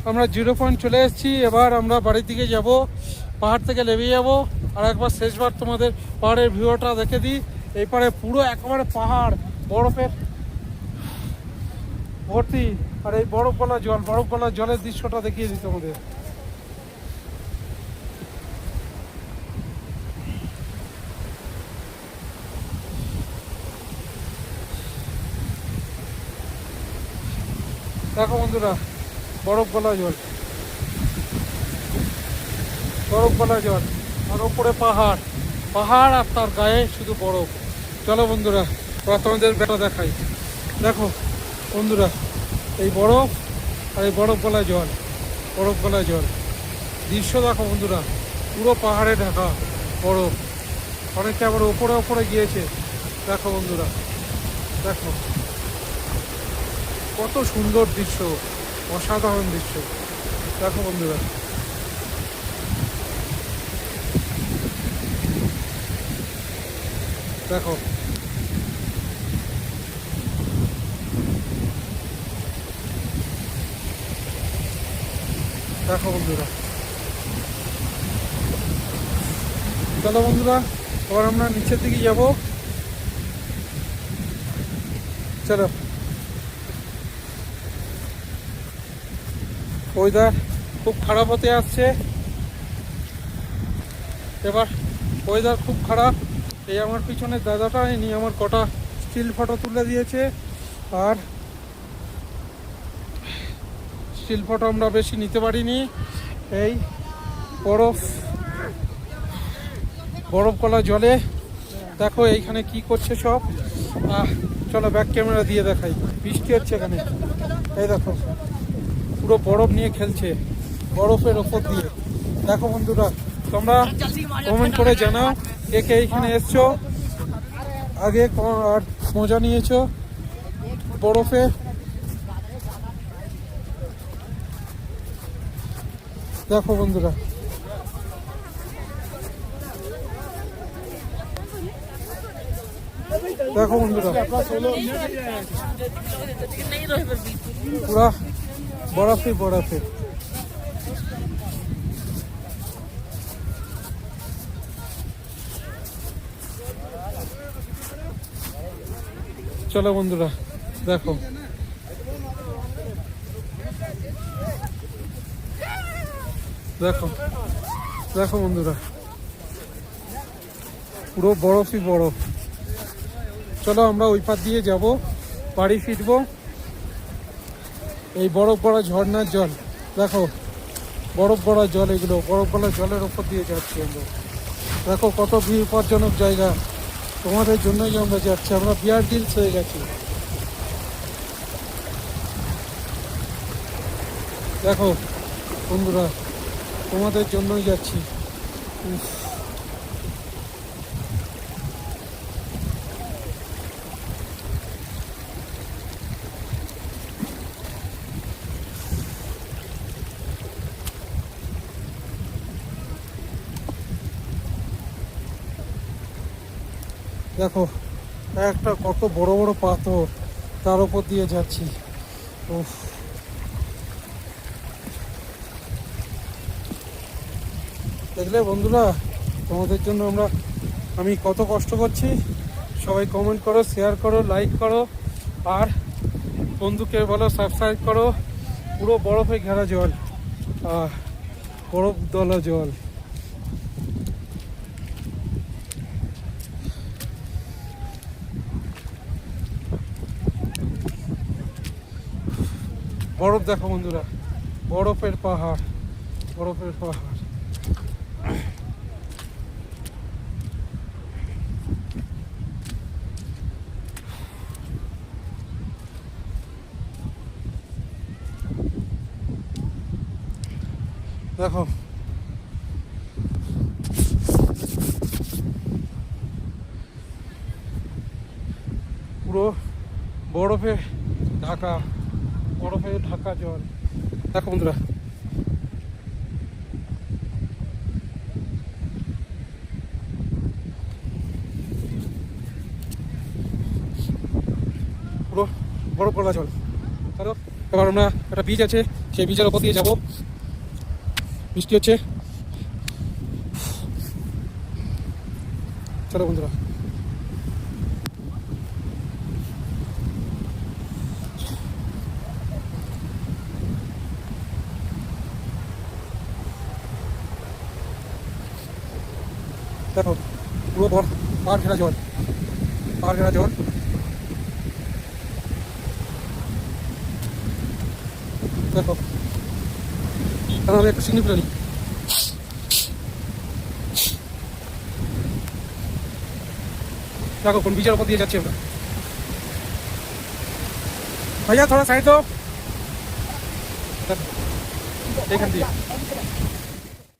আমরা 0 পয়েন্ট চলে এসেছি। এবার আমরা বাড়ির দিকে যাব, পাহাড় থেকে নেমে যাব। আর একবার শেষবার তোমাদের পাহাড়ের ভিউটা দেখে দিই। এই পারে পুরো একেবারে পাহাড় বরফের ভর্তি, আর এই বরফ গলা জলের দৃশ্যটা দেখিয়ে দিই তোমাদের। দেখো বন্ধুরা, বরফ গলা জল আর ওপরে পাহাড় আর তার গায়ে শুধু বরফ। চলো বন্ধুরা, তোমাদের বেটা দেখাই। দেখো বন্ধুরা, এই বরফ আর এই বরফ গলা জল দৃশ্য দেখো বন্ধুরা, পুরো পাহাড়ে ঢাকা বরফ। অনেকে আবার ওপরে গিয়েছে। দেখো বন্ধুরা, দেখো কত সুন্দর দৃশ্য, অসাধারণ দৃশ্য। দেখো বন্ধুরা, দেখো দেখো বন্ধুরা। চলো বন্ধুরা, এবার আমরা নিচের দিকে যাব। চলো, ওয়েদার খুব খারাপ হতে আসছে। এবার ওয়েদার খুব খারাপ। এই আমার পিছনে দাদাটা ইনি আমার কটা স্টিল ফটো তুলে দিয়েছে। আর স্টিল ফটো আমরা বেশি নিতে পারিনি। এই বরফ গলা জলে দেখো এইখানে কি করছে সব। চলো ব্যাক ক্যামেরা দিয়ে দেখাই। বৃষ্টি হচ্ছে এখানে, এই দেখো পুরো বরফ নিয়ে খেলছে, বরফের ওপর দিয়ে। দেখো বন্ধুরা, তোমরা কমেন্ট করে জানাও কে কে এইখানে এসছো, আগে আর মজা নিয়েছো বরফে। দেখো বন্ধুরা, দেখো বন্ধুরা, পুরা বরফে। চলো বন্ধুরা, দেখো বন্ধুরা, পুরো বরফই বরফ। চলো আমরা ওই পার দিয়ে যাব, বাড়ি ফিরবো। এই বরফ গড়া ঝর্ণার জল দেখো, বরফ গড়া জল, এগুলো বরফ গড়া জলের ওপর দিয়ে যাচ্ছি আমরা। দেখো কত বিপজ্জনক জায়গা, তোমাদের জন্যই আমরা যাচ্ছি। আমরা বিয়ার গ্রিলস হয়ে গেছি। দেখো বন্ধুরা, তোমাদের জন্যই যাচ্ছি। দেখো একটা কত বড় বড় পাথর, তার উপর দিয়ে যাচ্ছি। দেখলে বন্ধুরা, তোমাদের জন্য আমি কত কষ্ট করছি। সবাই কমেন্ট করো, শেয়ার করো, লাইক করো, আর বন্ধুকে বলো সাবস্ক্রাইব করো। পুরো বরফে ঘেরা জল, বরফ দলা জল। বরফ দেখো বন্ধুরা, বরফের পাহাড়। দেখো পুরো বরফে ঢাকা জল। দেখো বন্ধুরা, পুরো বরফ গলা জল। চলো। এবার আমরা একটা বীজ আছে, সেই বীজের ওপর দিয়ে যাবো। বৃষ্টি হচ্ছে, চলো বন্ধুরা। দেখো পুরো পাহাড় ঘেরা জল, পাহাড় ঘেরা জল। দেখো তাহলে আমি একটু সিগনি তুলে নিই। দেখো কোন বীজের ওপর দিয়ে যাচ্ছি আমরা। ভাইয়া থোড়া সাইড দো, এখান দিয়ে